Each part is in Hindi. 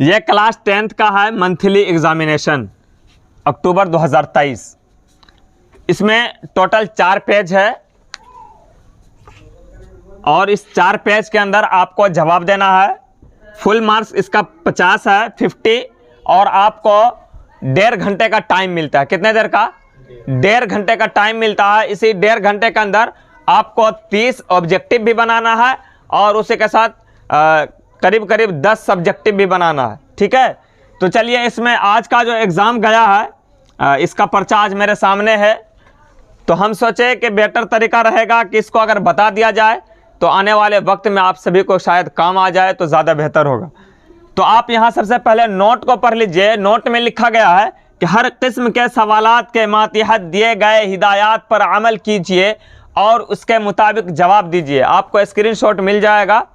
ये क्लास 10th का है मंथली एग्जामिनेशन अक्टूबर 2023। इसमें टोटल 4 पेज है और इस 4 पेज के अंदर आपको जवाब देना है। फुल मार्क्स इसका 50 है, 50, और आपको 1.5 घंटे का टाइम मिलता है। कितने देर का? 1.5 घंटे का टाइम मिलता है। इसी 1.5 घंटे के अंदर आपको 30 ऑब्जेक्टिव भी बनाना है और उसी के साथ करीब करीब 10 सब्जेक्टिव भी बनाना है। ठीक है, तो चलिए इसमें आज का जो एग्ज़ाम गया है इसका पर्चा आज मेरे सामने है। तो हम सोचे कि बेटर तरीका रहेगा कि इसको अगर बता दिया जाए तो आने वाले वक्त में आप सभी को शायद काम आ जाए तो ज़्यादा बेहतर होगा। तो आप यहाँ सबसे पहले नोट को पढ़ लीजिए। नोट में लिखा गया है कि हर किस्म के सवालात के मातिहत दिए गए हिदायत पर अमल कीजिए और उसके मुताबिक जवाब दीजिए। आपको स्क्रीनशॉट मिल जाएगा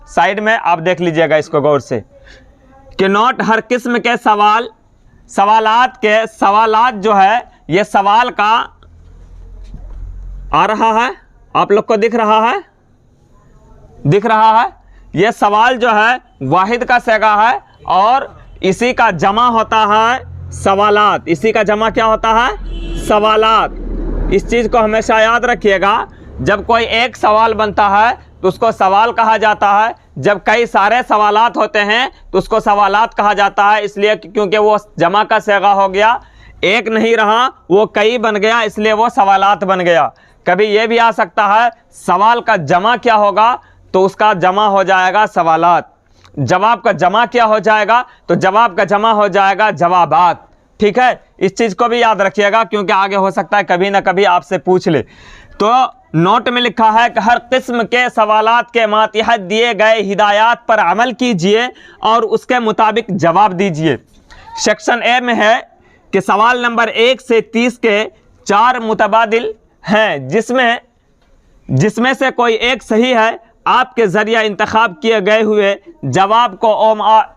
साइड में, आप देख लीजिएगा इसको गौर से कि नोट हर किस्म के सवालात जो है ये सवाल का आ रहा है, आप लोग को दिख रहा है। ये सवाल जो है वाहिद का सेगा है और इसी का जमा होता है सवालात। इसी का जमा क्या होता है? सवालात। इस चीज़ को हमेशा याद रखिएगा। जब कोई एक सवाल बनता है तो उसको सवाल कहा जाता है। जब कई सारे सवालात होते हैं तो उसको सवालात कहा जाता है, इसलिए क्योंकि वो जमा का सेगा हो गया, एक नहीं रहा, वो कई बन गया, इसलिए वो सवालात बन गया। कभी ये भी आ सकता है सवाल का जमा क्या होगा, तो उसका जमा हो जाएगा सवालात। जवाब का जमा क्या हो जाएगा, तो जवाब का जमा हो जाएगा जवाबात। ठीक है, इस चीज़ को भी याद रखिएगा क्योंकि आगे हो सकता है कभी ना कभी आपसे पूछ ले। तो नोट में लिखा है कि हर किस्म के सवालात के मातिहत दिए गए हिदायत पर अमल कीजिए और उसके मुताबिक जवाब दीजिए। सेक्शन ए में है कि सवाल नंबर 1 से 30 के 4 मुतबादिल हैं, जिसमें से कोई एक सही है। आपके ज़रिए इंतखाब किए गए हुए जवाब को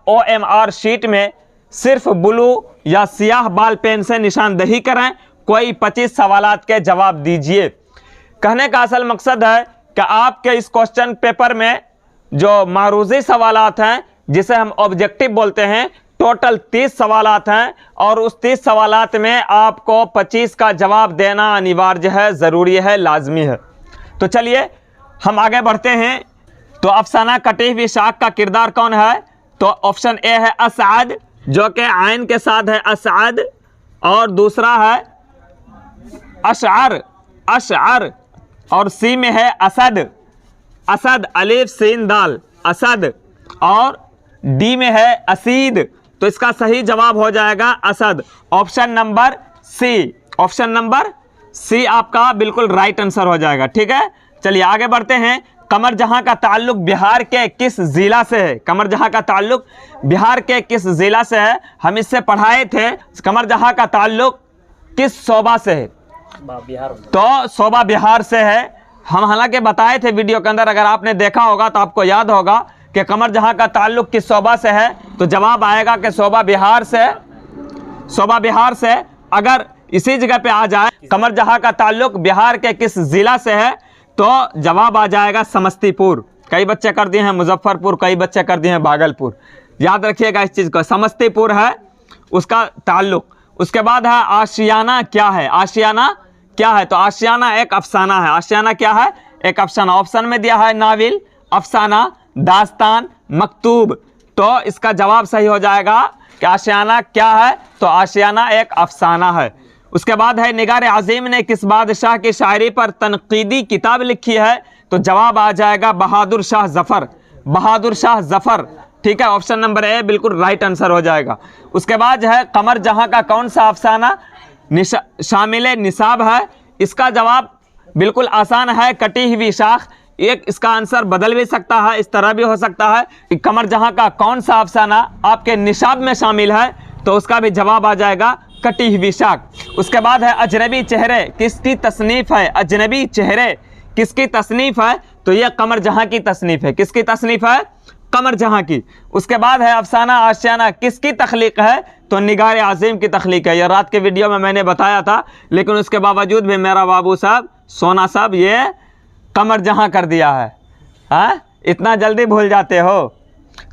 OMR शीट में सिर्फ ब्लू या सियाह बाल पेन से निशानदही करें। कोई 25 सवालात के जवाब दीजिए। कहने का असल मकसद है कि आपके इस क्वेश्चन पेपर में जो मारूजी सवालात हैं, जिसे हम ऑब्जेक्टिव बोलते हैं, टोटल 30 सवालात हैं और उस 30 सवालात में आपको 25 का जवाब देना अनिवार्य है, ज़रूरी है, लाजमी है। तो चलिए हम आगे बढ़ते हैं। तो अफसाना कटी हुई शाख का किरदार कौन है? तो ऑप्शन ए है असअद, जो कि आइन के साथ है असअद, और दूसरा है अशअर, और सी में है असद अलिफ सीन दाल असद, और डी में है असीद। तो इसका सही जवाब हो जाएगा असद। ऑप्शन नंबर सी आपका बिल्कुल राइट आंसर हो जाएगा। ठीक है, चलिए आगे बढ़ते हैं। कमर जहां का ताल्लुक बिहार के किस जिला से है? कमर जहां का ताल्लुक बिहार के किस जिला से है? हम इससे पढ़ाए थे कमर जहां का ताल्लुक किस शोबा से है, तो शोबा बिहार से है। हम हालांकि बताए थे वीडियो के अंदर, अगर आपने देखा होगा तो आपको याद होगा कि कमर जहां का ताल्लुक किस शोबा से है, तो जवाब आएगा कि शोबा बिहार से। अगर इसी जगह पे आ जाए कमर जहां का ताल्लुक बिहार के किस जिला से है, तो जवाब आ जाएगा समस्तीपुर। कई बच्चे कर दिए हैं मुजफ्फरपुर, कई बच्चे कर दिए हैं भागलपुर। याद रखिएगा इस चीज़ को, समस्तीपुर है उसका ताल्लुक। उसके बाद है आशियाना क्या है? तो आशियाना एक अफसाना है। आशियाना क्या है? एक अफसाना। ऑप्शन में दिया है नाविल, अफसाना, दास्तान, मकतूब। तो इसका जवाब सही हो जाएगा कि आशियाना क्या है, तो आशियाना एक अफसाना है। उसके बाद है निगार आज़िम ने किस बादशाह की शायरी पर तनकीदी किताब लिखी है? तो जवाब आ जाएगा बहादुर शाह जफर। ठीक है, ऑप्शन नंबर ए बिल्कुल राइट आंसर हो जाएगा। उसके बाद है कमर जहां का कौन सा अफसाना शामिल निसाब है? इसका जवाब बिल्कुल आसान है, कटी हुई शाख। एक इसका आंसर बदल भी सकता है, इस तरह भी हो सकता है कि कमर जहां का कौन सा अफसाना आपके निसाब में शामिल है, तो उसका भी जवाब आ जाएगा कटी हुई शाख। उसके बाद है अजनबी चेहरे किसकी तसनीफ है? अजनबी चेहरे किसकी तसनीफ है? तो यह कमर जहां की तसनीफ है। किसकी तसनीफ है? कमर जहां की। उसके बाद है अफसाना आशियाना किसकी तख्लीक है? तो निगार आज़िम की तख्लीक है। यह रात के वीडियो में मैंने बताया था, लेकिन उसके बावजूद भी मेरा बाबू साहब, सोना साहब, ये कमर जहां कर दिया है। हाँ, इतना जल्दी भूल जाते हो।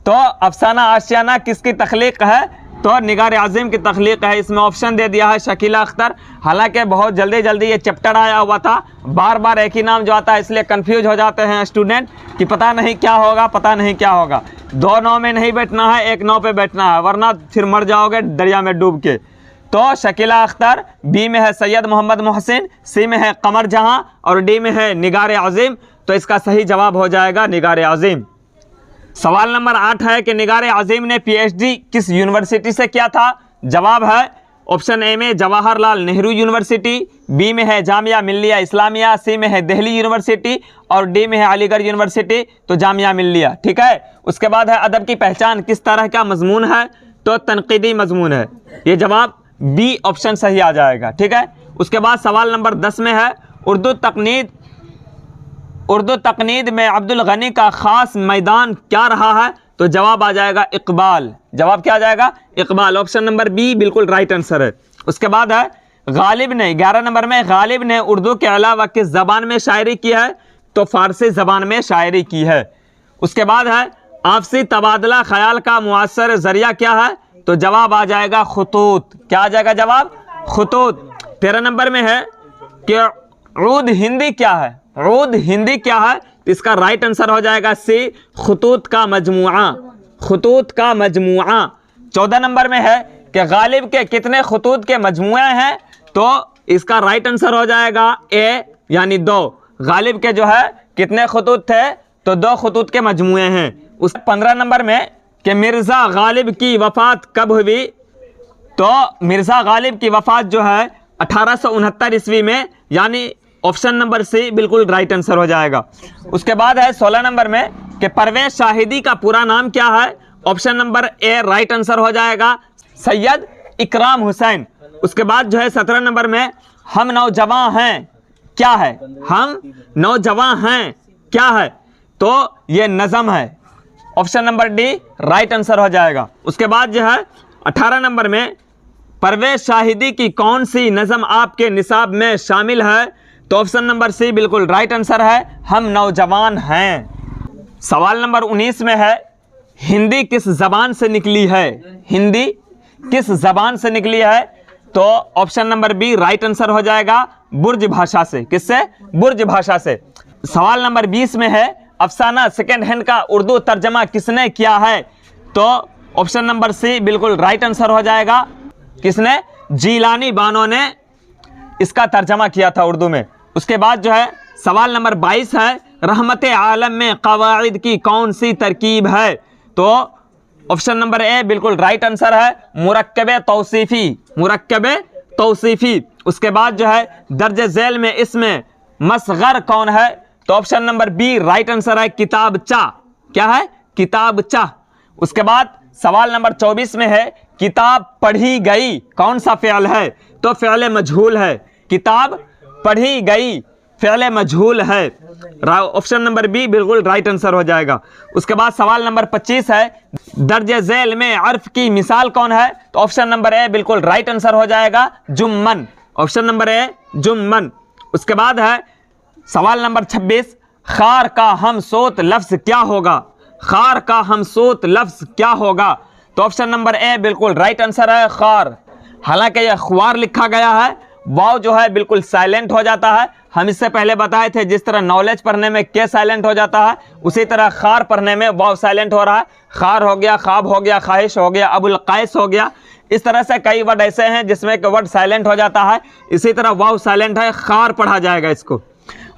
तो अफसाना आशियाना किसकी तख्लीक है? तो निगार आज़िम की तख्लीक है। इसमें ऑप्शन दे दिया है शकीला अख्तर। हालांकि बहुत जल्दी जल्दी ये चैप्टर आया हुआ था, बार बार एक ही नाम जो आता है इसलिए कंफ्यूज हो जाते हैं स्टूडेंट कि पता नहीं क्या होगा, पता नहीं क्या होगा। 2 नाव में नहीं बैठना है, 1 नाव पे बैठना है, वरना फिर मर जाओगे दरिया में डूब के। तो शकीला अख्तर, बी में है सैयद मोहम्मद मोहसिन, सी में है कमर जहां और डी में है निगार आज़िम। तो इसका सही जवाब हो जाएगा निगार आज़िम। सवाल नंबर 8 है कि निगार आज़िम ने पीएचडी किस यूनिवर्सिटी से किया था? जवाब है ऑप्शन ए में जवाहरलाल नेहरू यूनिवर्सिटी, बी में है जामिया मिल्लिया इस्लामिया, सी में है दिल्ली यूनिवर्सिटी और डी में है अलीगढ़ यूनिवर्सिटी। तो जामिया मिल्लिया, ठीक है। उसके बाद है अदब की पहचान किस तरह का मजमून है? तो तनकीदी मजमून है। ये जवाब बी ऑप्शन सही आ जाएगा, ठीक है। उसके बाद सवाल नंबर 10 में है उर्दू तकनीद में अब्दुल गनी का खास मैदान क्या रहा है? तो जवाब आ जाएगा इकबाल। जवाब क्या आ जाएगा? इकबाल। ऑप्शन नंबर बी बिल्कुल राइट आंसर है। उसके बाद है गालिब ने, 11 नंबर में, गालिब ने उर्दू के अलावा किस जबान में शायरी की है? तो फारसी जबान में शायरी की है। उसके बाद है आपसी तबादला ख्याल का मुअस्सर जरिया क्या है? तो जवाब आ जाएगा खुतूत। क्या आ जाएगा जवाब? खुतूत। 13 नंबर में है कि उर्द हिंदी क्या है? उर्द हिंदी क्या है? इसका राइट आंसर हो जाएगा सी, खुतूत का मजमुआ। खुतूत का मजमुआ। 14 नंबर में है कि गालिब के कितने खुतूत के मजमुए हैं? तो इसका राइट आंसर हो जाएगा ए, यानी 2। गालिब के जो है कितने खुतूत थे? तो 2 खुतूत के मजमुए हैं। उस 15 नंबर में कि मिर्ज़ा गालिब की वफ़ात कब हुई? तो मिर्ज़ा गालिब की वफ़ात जो है 1869 ईस्वी में, यानी ऑप्शन नंबर सी बिल्कुल राइट आंसर हो जाएगा। उसके बाद है 16 नंबर में कि परवेज शाहिदी का पूरा नाम क्या है? Option number A right answer हो जाएगा, सैयद इकराम हुसैन। उसके बाद जो है 17 नंबर में हम नौजवान हैं क्या है? हम नौजवान हैं क्या है? तो ये नज़म है। Option number D right answer हो जाएगा। उसके बाद जो है 18 नंबर में परवेज शाहिदी की कौन सी नज़म आपके निसाब में शामिल है? तो ऑप्शन नंबर सी बिल्कुल राइट आंसर है, हम नौजवान हैं। सवाल नंबर 19 में है हिंदी किस जबान से निकली है? हिंदी किस जबान से निकली है? तो option number B right answer हो जाएगा, बुर्ज भाषा से। किससे? बुर्ज भाषा से। सवाल नंबर 20 में है अफसाना सेकेंड हैंड का उर्दू तर्जमा किसने किया है? तो ऑप्शन नंबर सी बिल्कुल राइट आंसर हो जाएगा, किसने? जीलानी बानो ने इसका तर्जमा किया था उर्दू में। उसके बाद जो है सवाल नंबर 22 है रहमत आलम में कवाइद की कौन सी तरकीब है? तो ऑप्शन नंबर ए बिल्कुल राइट आंसर है, मुरक्कबे तौसीफी। मुरक्कबे तौसीफी। उसके बाद जो है दर्ज झैल में इसमें मसगर कौन है? तो option number B right answer है, किताबचा। क्या है? किताबचा। उसके बाद सवाल नंबर 24 में है किताब पढ़ी गई कौन सा फ़ियल है? तो फ़ियल मजहूल है। किताब पढ़ी गई फ़ियल मजहूल है। ऑप्शन नंबर बी बिल्कुल राइट आंसर हो जाएगा। उसके बाद सवाल नंबर 25 है दर्ज झैल में अर्फ की मिसाल कौन है? तो ऑप्शन नंबर ए बिल्कुल राइट आंसर हो जाएगा, Jumman. Option number A Jumman. उसके बाद है सवाल नंबर 26 खार का हमसोत लफ्ज़ क्या होगा? खार का हमसोत लफ्ज़ क्या होगा? तो ऑप्शन नंबर ए बिल्कुल राइट आंसर है, खार। हालांकि यह ख्वार लिखा गया है, वाव जो है बिल्कुल साइलेंट हो जाता है। हम इससे पहले बताए थे जिस तरह नॉलेज पढ़ने में के साइलेंट हो जाता है, उसी तरह खार पढ़ने में वाव साइलेंट हो रहा है। खार हो गया, ख्वाब हो गया, ख्वाहिश हो गया, अबुल कैस हो गया। इस तरह से कई वर्ड ऐसे हैं जिसमें कि वर्ड साइलेंट हो जाता है, इसी तरह वाव साइलेंट है, खार पढ़ा जाएगा इसको।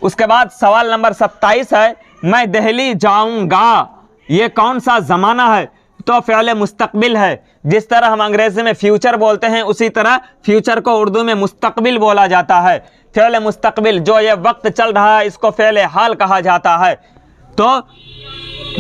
उसके बाद सवाल नंबर 27 है मैं दिल्ली जाऊंगा ये कौन सा ज़माना है? तो फ़ियल मुस्तकबिल है। जिस तरह हम अंग्रेजी में फ्यूचर बोलते हैं उसी तरह फ्यूचर को उर्दू में मुस्तकबिल बोला जाता है। फ़ियल मुस्तकबिल जो ये वक्त चल रहा है इसको फ़ियल हाल कहा जाता है। तो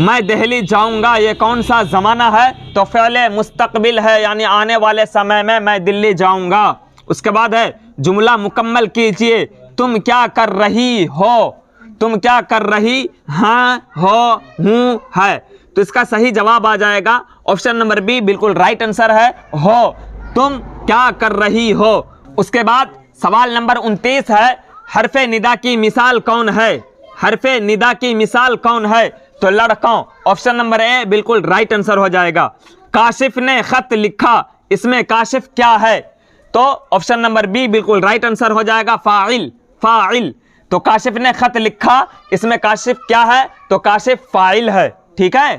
मैं दिल्ली जाऊंगा ये कौन सा ज़माना है? तो फ़ियल मुस्तकबिल है, यानी आने वाले समय में मैं दिल्ली जाऊंगा। उसके बाद है जुमला मुकम्मल कीजिए, तुम क्या कर रही हो? तुम क्या कर रही हाँ हो हूँ है। तो इसका सही जवाब आ जाएगा ऑप्शन नंबर बी बिल्कुल राइट आंसर है, हो। तुम क्या कर रही हो। उसके बाद सवाल नंबर 29 है हरफे निदा की मिसाल कौन है? हरफे निदा की मिसाल कौन है? तो लड़कों, ऑप्शन नंबर ए बिल्कुल राइट आंसर हो जाएगा। काशिफ ने खत लिखा, इसमें काशिफ क्या है? तो ऑप्शन नंबर बी बिल्कुल राइट आंसर हो जाएगा, फाइल, फाइल। तो काशिफ ने खत लिखा, इसमें काशिफ क्या है? तो काशिफ फाइल है। ठीक है,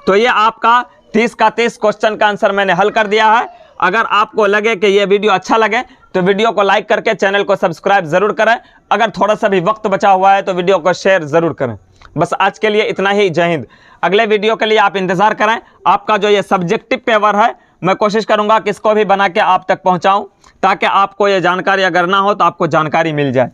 तो ये आपका 30 का 30 क्वेश्चन का आंसर मैंने हल कर दिया है। अगर आपको लगे कि ये वीडियो अच्छा लगे तो वीडियो को लाइक करके चैनल को सब्सक्राइब जरूर करें। अगर थोड़ा सा भी वक्त बचा हुआ है तो वीडियो को शेयर जरूर करें। बस आज के लिए इतना ही। जय हिंद। अगले वीडियो के लिए आप इंतजार करें। आपका जो ये सब्जेक्टिव पेपर है, मैं कोशिश करूंगा कि इसको भी बना के आप तक पहुंचाऊं, ताकि आपको ये जानकारी अगर ना हो तो आपको जानकारी मिल जाए।